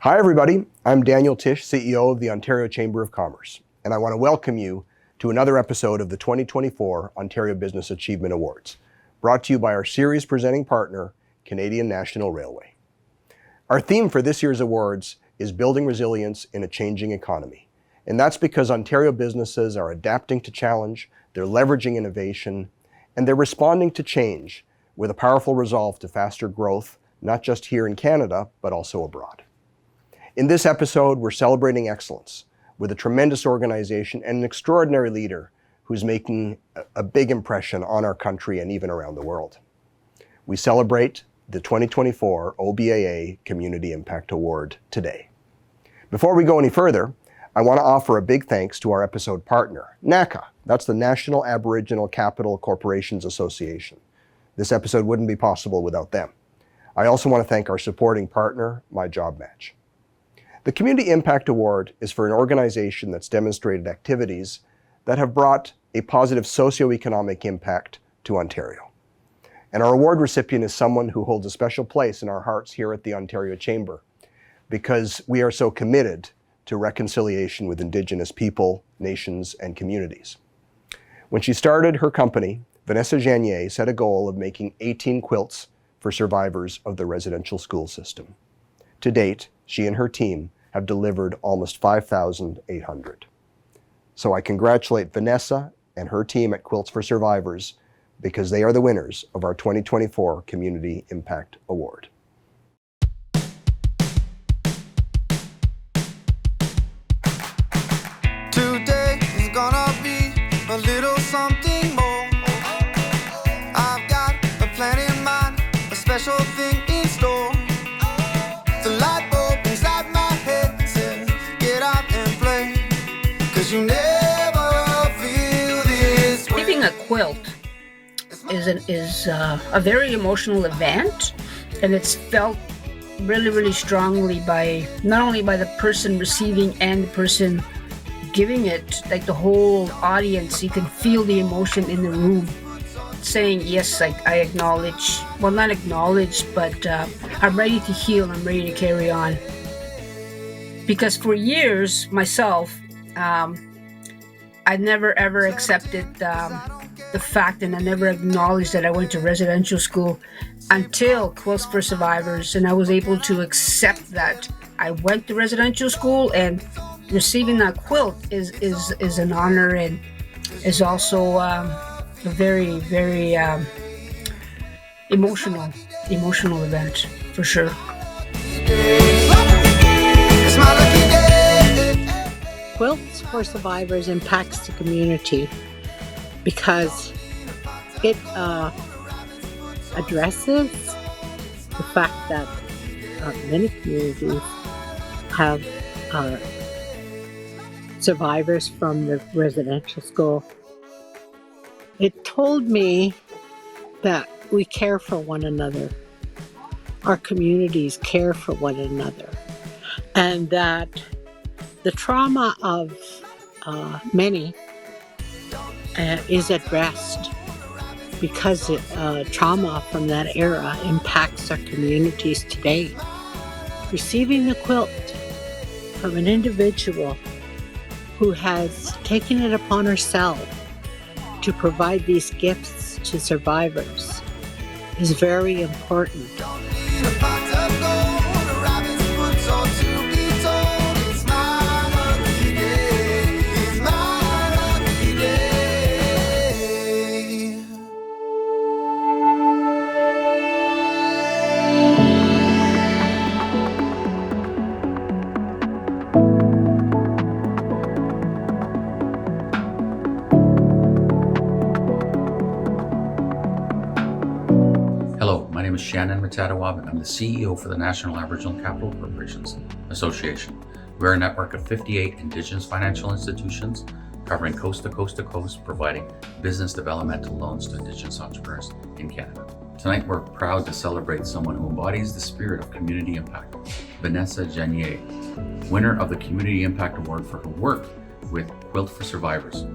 Hi everybody, I'm Daniel Tisch, CEO of the Ontario Chamber of Commerce, and I want to welcome you to another episode of the 2024 Ontario Business Achievement Awards, brought to you by our series presenting partner, Canadian National Railway. Our theme for this year's awards is Building Resilience in a Changing Economy, and that's because Ontario businesses are adapting to challenge, they're leveraging innovation, and they're responding to change with a powerful resolve to faster growth, not just here in Canada, but also abroad. In this episode, we're celebrating excellence with a tremendous organization and an extraordinary leader who's making a big impression on our country and even around the world. We celebrate the 2024 OBAA Community Impact Award today. Before we go any further, I want to offer a big thanks to our episode partner, NACA. That's the National Aboriginal Capital Corporations Association. This episode wouldn't be possible without them. I also want to thank our supporting partner, My Job Match. The Community Impact Award is for an organization that's demonstrated activities that have brought a positive socio-economic impact to Ontario. And our award recipient is someone who holds a special place in our hearts here at the Ontario Chamber because we are so committed to reconciliation with Indigenous people, nations, and communities. When she started her company, Vanessa Génier set a goal of making 18 quilts for survivors of the residential school system. To date, she and her team have delivered almost 5,800. So I congratulate Vanessa and her team at Quilts for Survivors because they are the winners of our 2024 Community Impact Award. Today is gonna be a little something more. I've got a plan in mind, a special thing in store. The light bulb inside my head says, get out and play, 'cause you never feel this way. Weaving a quilt is a very emotional event, and it's felt really strongly by not only by the person receiving and the person giving it, like the whole audience. You can feel the emotion in the room saying, yes, I acknowledge, well, not acknowledge, but I'm ready to heal, I'm ready to carry on. Because for years, myself, I never ever accepted the fact, and I never acknowledged that I went to residential school until Quilts for Survivors, and I was able to accept that I went to residential school, and receiving that quilt is an honor, and is also a very emotional event for sure. Quilts for Survivors impacts the community because it addresses the fact that many communities have survivors from the residential school. It told me that we care for one another. Our communities care for one another. And that the trauma of many is addressed because trauma from that era impacts our communities today. Receiving the quilt from an individual who has taken it upon herself to provide these gifts to survivors is very important. Shannon Matadawab, and I'm the CEO for the National Aboriginal Capital Corporations Association. We're a network of 58 Indigenous financial institutions covering coast to coast to coast, providing business developmental loans to Indigenous entrepreneurs in Canada. Tonight, we're proud to celebrate someone who embodies the spirit of community impact, Vanessa Génier, winner of the Community Impact Award for her work with Quilt for Survivors.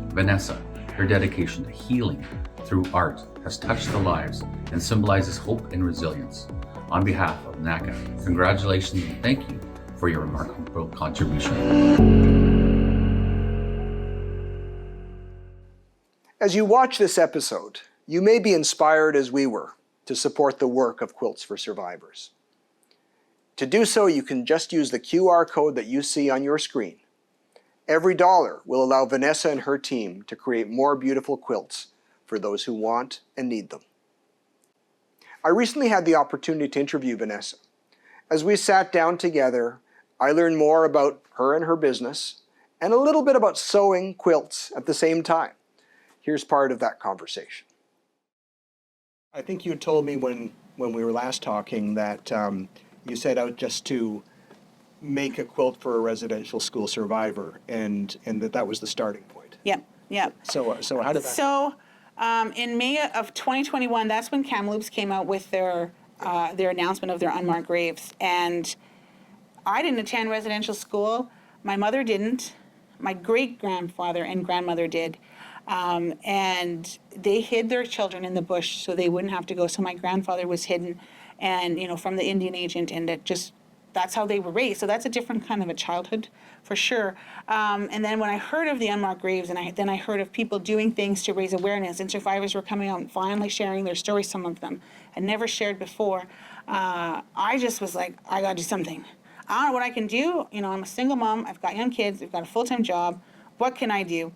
Vanessa, her dedication to healing through art has touched the lives and symbolizes hope and resilience. On behalf of NACA, congratulations and thank you for your remarkable contribution. As you watch this episode, you may be inspired as we were to support the work of Quilts for Survivors. To do so, you can just use the QR code that you see on your screen. Every dollar will allow Vanessa and her team to create more beautiful quilts for those who want and need them. I recently had the opportunity to interview Vanessa. As we sat down together, I learned more about her and her business, and a little bit about sewing quilts at the same time. Here's part of that conversation. I think you told me when we were last talking that you set out just to make a quilt for a residential school survivor, and that was the starting point. Yep. So how did that? So in May of 2021, that's when Kamloops came out with their announcement of their unmarked graves. And I didn't attend residential school. My mother didn't. My great-grandfather and grandmother did. And they hid their children in the bush so they wouldn't have to go. So my grandfather was hidden, and from the Indian agent, and that's how they were raised. So that's a different kind of a childhood, for sure. And then when I heard of the unmarked graves, and then I heard of people doing things to raise awareness, and survivors were coming out and finally sharing their stories. Some of them had never shared before. I just was like, I gotta do something. I don't know what I can do. I'm a single mom. I've got young kids. I've got a full-time job. What can I do?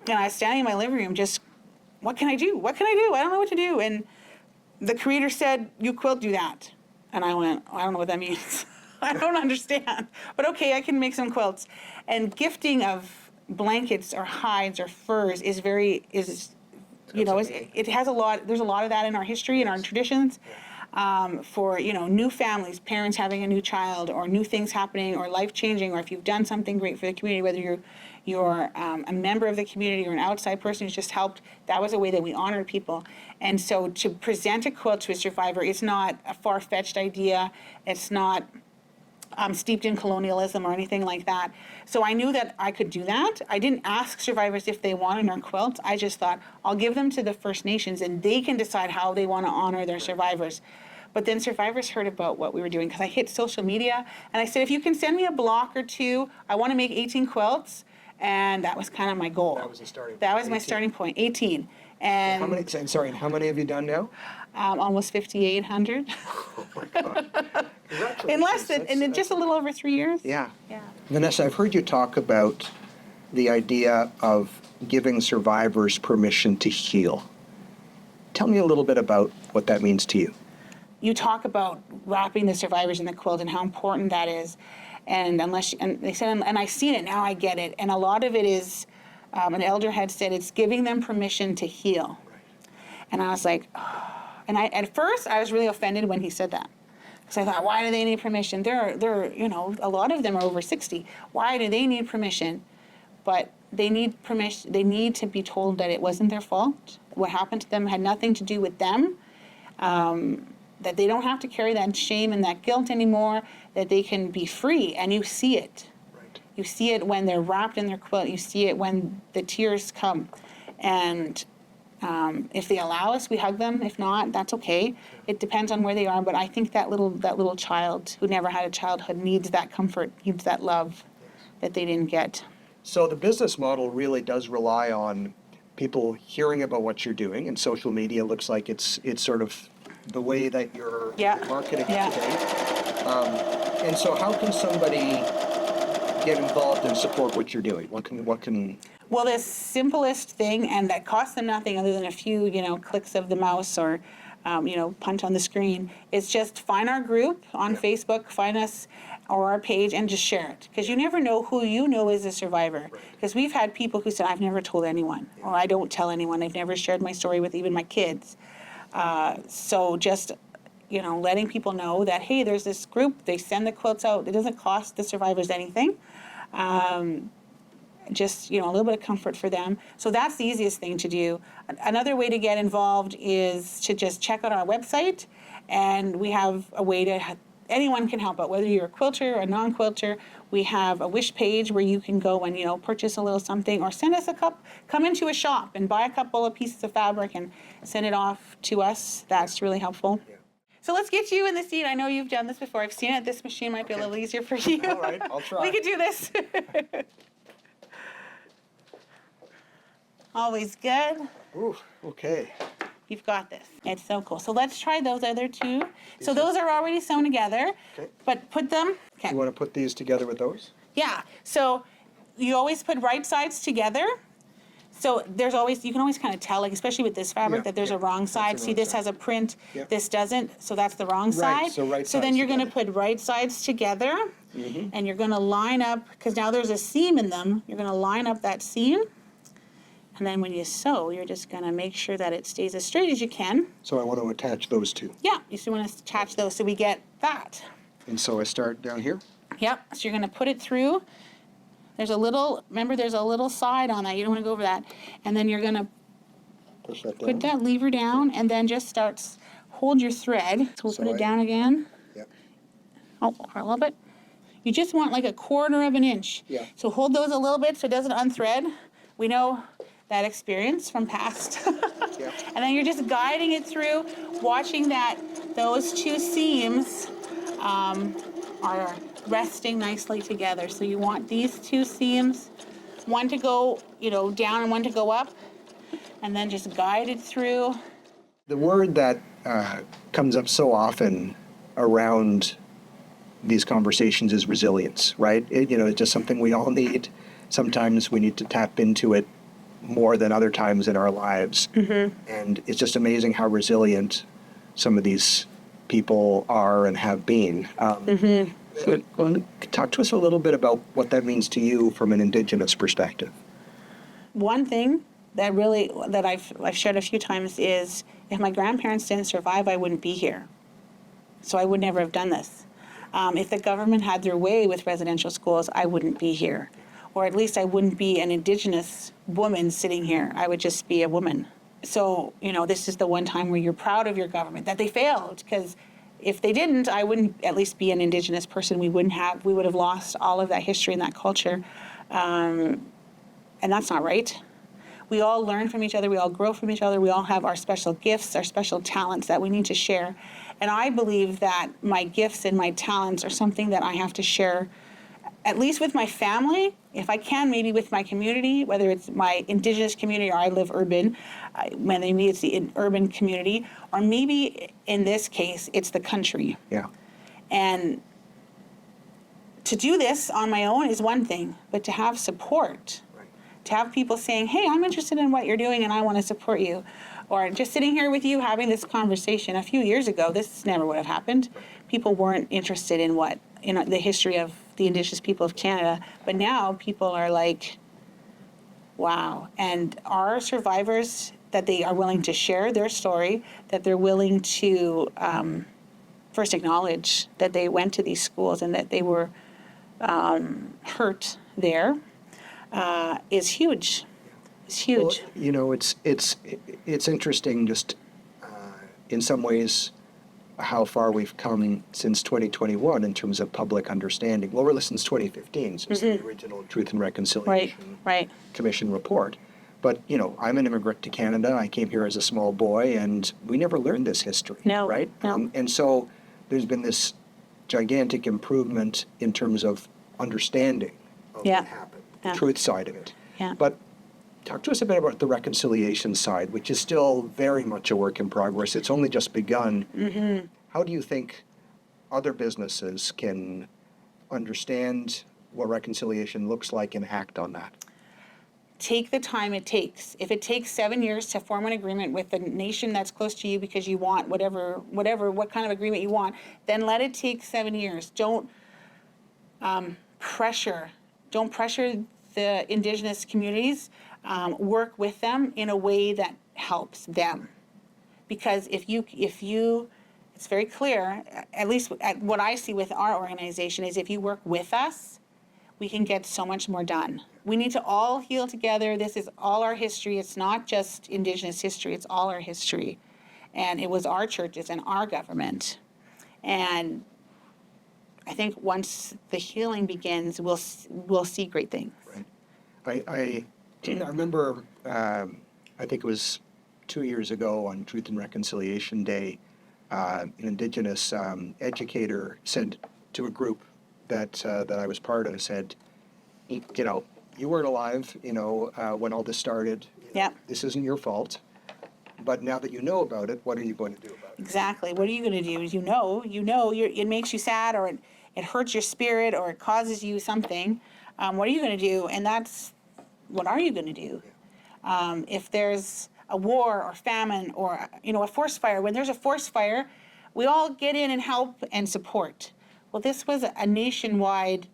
And I was standing in my living room just, what can I do? What can I do? I don't know what to do. And the creator said, you quilt, do that. And I went, I don't know what that means. I don't understand. But okay, I can make some quilts. And gifting of blankets or hides or furs it has a lot, there's a lot of that in our history and our traditions. For new families, parents having a new child, or new things happening, or life changing, or if you've done something great for the community, whether you're a member of the community or an outside person who's just helped, that was a way that we honored people. And so to present a quilt to a survivor is not a far-fetched idea. It's not steeped in colonialism or anything like that. So I knew that I could do that. I didn't ask survivors if they wanted our quilts. I just thought, I'll give them to the First Nations and they can decide how they want to honor their survivors. But then survivors heard about what we were doing because I hit social media and I said, if you can send me a block or two, I want to make 18 quilts. And that was kind of my goal. That was the starting point. That was my starting point, 18. And how many have you done now? Almost 5,800. Oh my God. In less than, just a little over 3 years. Yeah. Vanessa, I've heard you talk about the idea of giving survivors permission to heal. Tell me a little bit about what that means to you. You talk about wrapping the survivors in the quilt and how important that is. And they said, and I've seen it, now I get it. And a lot of it is, an elder had said, it's giving them permission to heal. Right. And I was like, oh. And at first I was really offended when he said that. Because I thought, why do they need permission? They're a lot of them are over 60. Why do they need permission? But they need permission. They need to be told that it wasn't their fault. What happened to them had nothing to do with them. That they don't have to carry that shame and that guilt anymore, that they can be free, and you see it. Right. You see it when they're wrapped in their quilt. You see it when the tears come. And if they allow us, we hug them. If not, that's okay. It depends on where they are, but I think that little child who never had a childhood needs that comfort, needs that love that they didn't get. So the business model really does rely on people hearing about what you're doing, and social media looks like it's sort of the way that you're marketing today. And so how can somebody get involved and support what you're doing? What can Well, the simplest thing, and that costs them nothing other than a few, clicks of the mouse or, punch on the screen, is just find our group on Facebook, find us or our page, and just share it. Because you never know who you know is a survivor. Because we've had people who said, I've never told anyone, or I don't tell anyone. I've never shared my story with even my kids. So just, letting people know that, hey, there's this group, they send the quilts out. It doesn't cost the survivors anything. Just, a little bit of comfort for them. So that's the easiest thing to do. Another way to get involved is to just check out our website, and we have a way to, anyone can help out, whether you're a quilter or a non-quilter. We have a wish page where you can go and, purchase a little something, or send us a cup, come into a shop and buy a couple of pieces of fabric and send it off to us. That's really helpful. So let's get you in the seat. I know you've done this before. I've seen it. This machine might be a little easier for you. All right, I'll try. We could do this. Always good. Ooh, okay. You've got this. It's so cool. So let's try those other two. So those are already sewn together, Okay. but put them, okay. You want to put these together with those? Yeah, so you always put right sides together. So there's always, you can always kind of tell, like especially with this fabric, Yeah, that there's yeah, a wrong that's side. the See, wrong this side. has a print, Yeah. this doesn't, so that's the wrong Right, side. so right So then sides you're gonna together. put right sides together, Mm-hmm. and you're gonna line up, because now there's a seam in them, you're gonna line up that seam. And then when you sew, you're just gonna make sure that it stays as straight as you can. So I want to attach those two. Yeah, you still wanna attach those so we get that. And so I start down here? Yep, so you're gonna put it through. There's a little, remember there's a little side on that, you don't wanna go over that. And then you're gonna Push that down? put that lever down and then just hold your thread. So we'll So put it I- down again. Yep. Oh, a little bit. You just want like a quarter of an inch. Yeah. So hold those a little bit so it doesn't unthread. We know that experience from past. Yeah. And then you're just guiding it through, watching that those two seams are resting nicely together. So you want these two seams, one to go, down and one to go up, and then just guide it through. The word that comes up so often around these conversations is resilience, right? It's just something we all need. Sometimes we need to tap into it more than other times in our lives. Mm-hmm. And it's just amazing how resilient some of these people are and have been. So, talk to us a little bit about what that means to you from an Indigenous perspective. One thing that I've shared a few times is if my grandparents didn't survive, I wouldn't be here. So I would never have done this. If the government had their way with residential schools, I wouldn't be here. Or at least I wouldn't be an Indigenous woman sitting here. I would just be a woman. So, this is the one time where you're proud of your government, that they failed. Because if they didn't, I wouldn't at least be an Indigenous person. We would have lost all of that history and that culture. And that's not right. We all learn from each other. We all grow from each other. We all have our special gifts, our special talents that we need to share. And I believe that my gifts and my talents are something that I have to share, at least with my family, if I can, maybe with my community, whether it's my Indigenous community or I live urban, maybe it's the urban community, or maybe in this case, it's the country. Yeah. And to do this on my own is one thing, but to have support, to have people saying, hey, I'm interested in what you're doing and I want to support you. Or just sitting here with you having this conversation. A few years ago, this never would have happened. People weren't interested in the history of the Indigenous people of Canada. But now people are like, wow. And our survivors, that they are willing to share their story, that they're willing to first acknowledge that they went to these schools and that they were hurt there, is huge. It's huge. Well, it's interesting just in some ways how far we've come since 2021 in terms of public understanding. Well, really since 2015, since the original Truth and Reconciliation Right. Commission report. But, I'm an immigrant to Canada. I came here as a small boy, and we never learned this history, No, right? no. And so there's been this gigantic improvement in terms of understanding of Yeah. what happened, Yeah. the truth side of it. Yeah. But talk to us a bit about the reconciliation side, which is still very much a work in progress. It's only just begun. Mm-hmm. How do you think other businesses can understand what reconciliation looks like and act on that? Take the time it takes. If it takes 7 years to form an agreement with the nation that's close to you because you want what kind of agreement you want, then let it take 7 years. Don't pressure the Indigenous communities. Work with them in a way that helps them. Because if you, it's very clear, at least what I see with our organization, is if you work with us, we can get so much more done. We need to all heal together. This is all our history. It's not just Indigenous history, it's all our history. And it was our churches and our government. And I think once the healing begins, we'll see great things. Right. I remember, I think it was 2 years ago on Truth and Reconciliation Day, an Indigenous educator said to a group that I was part of, said, you weren't alive, when all this started. Yeah. This isn't your fault. But now that you know about it, what are you going to do about it? Exactly. What are you going to do? It makes you sad, or it hurts your spirit, or it causes you something. What are you going to do? And what are you going to do? If there's a war or famine or, a forest fire, when there's a forest fire, we all get in and help and support. Well, this was a nationwide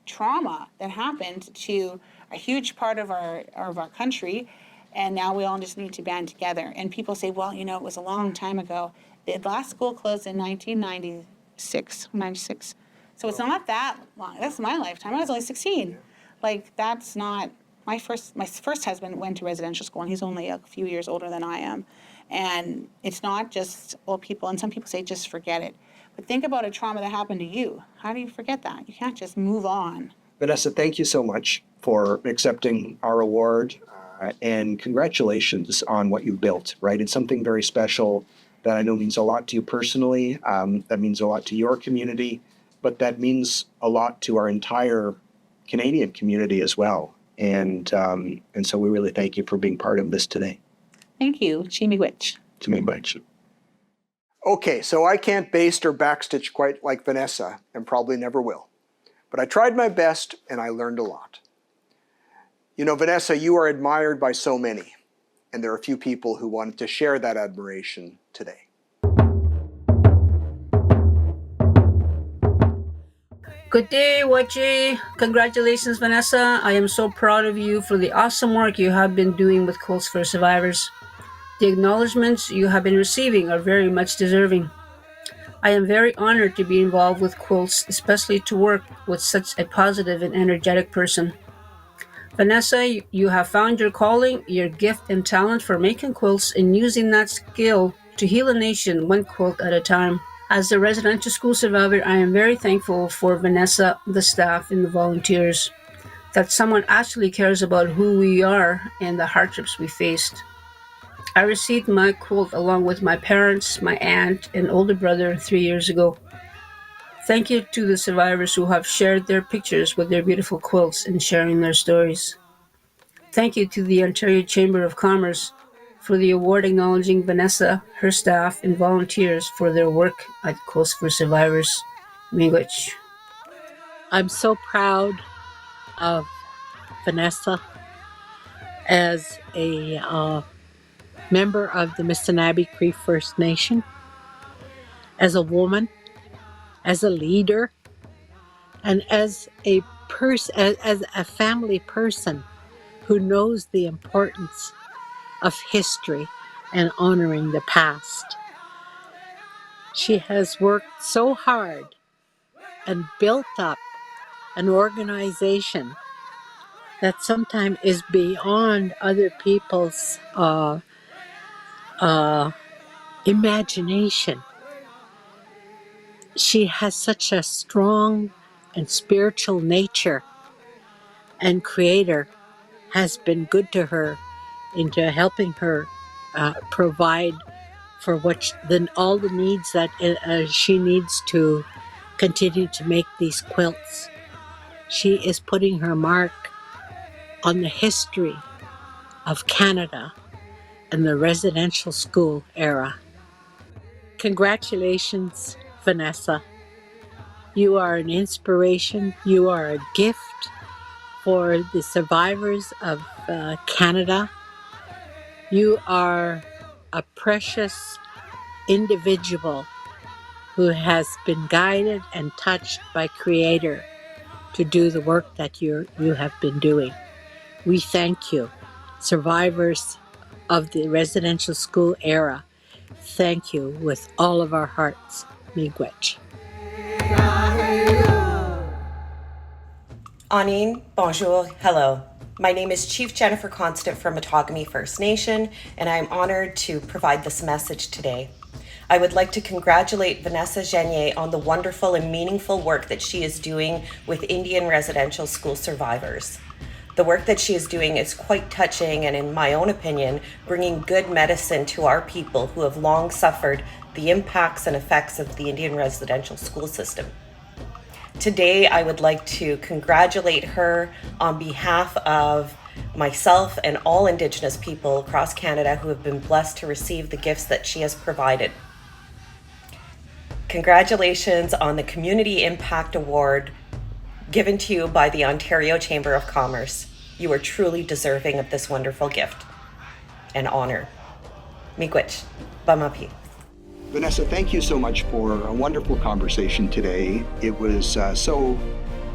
trauma that happened to a huge part of our country, and now we all just need to band together. And people say, well, it was a long time ago. The last school closed in 1996. So it's not that long. That's my lifetime. I was only 16. That's not my first husband went to residential school, and he's only a few years older than I am. And it's not just old people, and some people say just forget it. But think about a trauma that happened to you. How do you forget that? You can't just move on. Vanessa, thank you so much for accepting our award, and congratulations on what you've built, right? It's something very special that I know means a lot to you personally, that means a lot to your community, but that means a lot to our entire Canadian community as well. And so we really thank you for being part of this today. Thank you. Chimiwich. Chimiwich. Okay, so I can't baste or backstitch quite like Vanessa, and probably never will. But I tried my best, and I learned a lot. Vanessa, you are admired by so many, and there are a few people who wanted to share that admiration today. Good day, Wachi. Congratulations, Vanessa. I am so proud of you for the awesome work you have been doing with Quilts for Survivors. The acknowledgements you have been receiving are very much deserving. I am very honored to be involved with Quilts, especially to work with such a positive and energetic person. Vanessa, you have found your calling, your gift and talent for making quilts and using that skill to heal a nation one quilt at a time. As a residential school survivor, I am very thankful for Vanessa, the staff, and the volunteers, that someone actually cares about who we are and the hardships we faced. I received my quilt along with my parents, my aunt, and older brother 3 years ago. Thank you to the survivors who have shared their pictures with their beautiful quilts and sharing their stories. Thank you to the Ontario Chamber of Commerce for the award acknowledging Vanessa, her staff, and volunteers for their work at Quilts for Survivors. Miigwech. I'm so proud of Vanessa as a member of the Missinaibi Cree First Nation, as a woman, as a leader, and as a family person who knows the importance of history and honoring the past. She has worked so hard and built up an organization that sometimes is beyond other people's imagination. She has such a strong and spiritual nature, and Creator has been good to her into helping her provide for all the needs that she needs to continue to make these quilts. She is putting her mark on the history of Canada and the residential school era. Congratulations, Vanessa. You are an inspiration. You are a gift for the survivors of Canada. You are a precious individual who has been guided and touched by Creator to do the work that you have been doing. We thank you, survivors of the residential school era. Thank you with all of our hearts. Miigwech. Anin, bonjour, hello. My name is Chief Jennifer Constant from Outagamie First Nation, and I am honored to provide this message today. I would like to congratulate Vanessa Génier on the wonderful and meaningful work that she is doing with Indian residential school survivors. The work that she is doing is quite touching and, in my own opinion, bringing good medicine to our people who have long suffered the impacts and effects of the Indian residential school system. Today, I would like to congratulate her on behalf of myself and all Indigenous people across Canada who have been blessed to receive the gifts that she has provided. Congratulations on the Community Impact Award given to you by the Ontario Chamber of Commerce. You are truly deserving of this wonderful gift and honor. Miigwech, Bamapi. Vanessa, thank you so much for a wonderful conversation today. It was so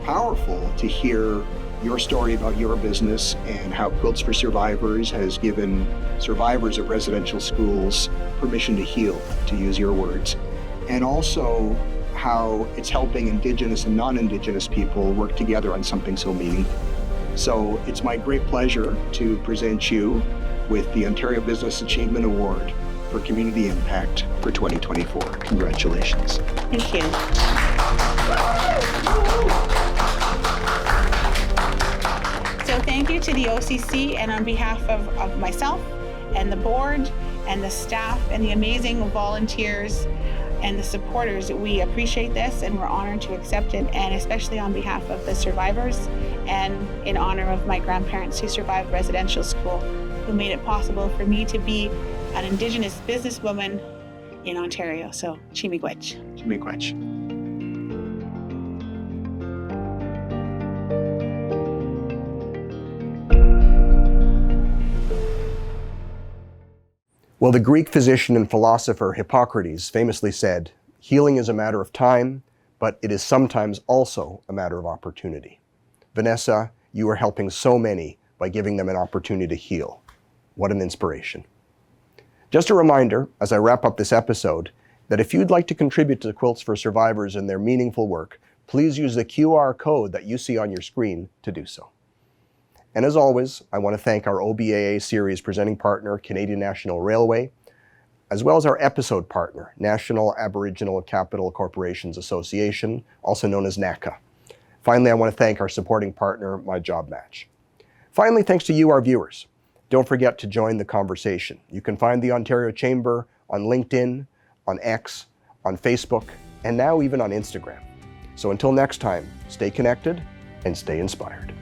powerful to hear your story about your business and how Quilts for Survivors has given survivors of residential schools permission to heal, to use your words, and also how it's helping Indigenous and non-Indigenous people work together on something so meaningful. So it's my great pleasure to present you with the Ontario Business Achievement Award for Community Impact for 2024. Congratulations. Thank you. So thank you to the OCC, and on behalf of myself and the board and the staff and the amazing volunteers and the supporters, we appreciate this and we're honored to accept it, and especially on behalf of the survivors and in honor of my grandparents who survived residential school, who made it possible for me to be an Indigenous businesswoman in Ontario. So, Chimiigwech. Miigwech. Well, the Greek physician and philosopher Hippocrates famously said, "Healing is a matter of time, but it is sometimes also a matter of opportunity." Vanessa, you are helping so many by giving them an opportunity to heal. What an inspiration. Just a reminder, as I wrap up this episode, that if you'd like to contribute to Quilts for Survivors and their meaningful work, please use the QR code that you see on your screen to do so. And as always, I want to thank our OBAA series presenting partner, Canadian National Railway, as well as our episode partner, National Aboriginal Capital Corporations Association, also known as NACA. Finally, I want to thank our supporting partner, My Job Match. Finally, thanks to you, our viewers. Don't forget to join the conversation. You can find the Ontario Chamber on LinkedIn, on X, on Facebook, and now even on Instagram. So until next time, stay connected and stay inspired.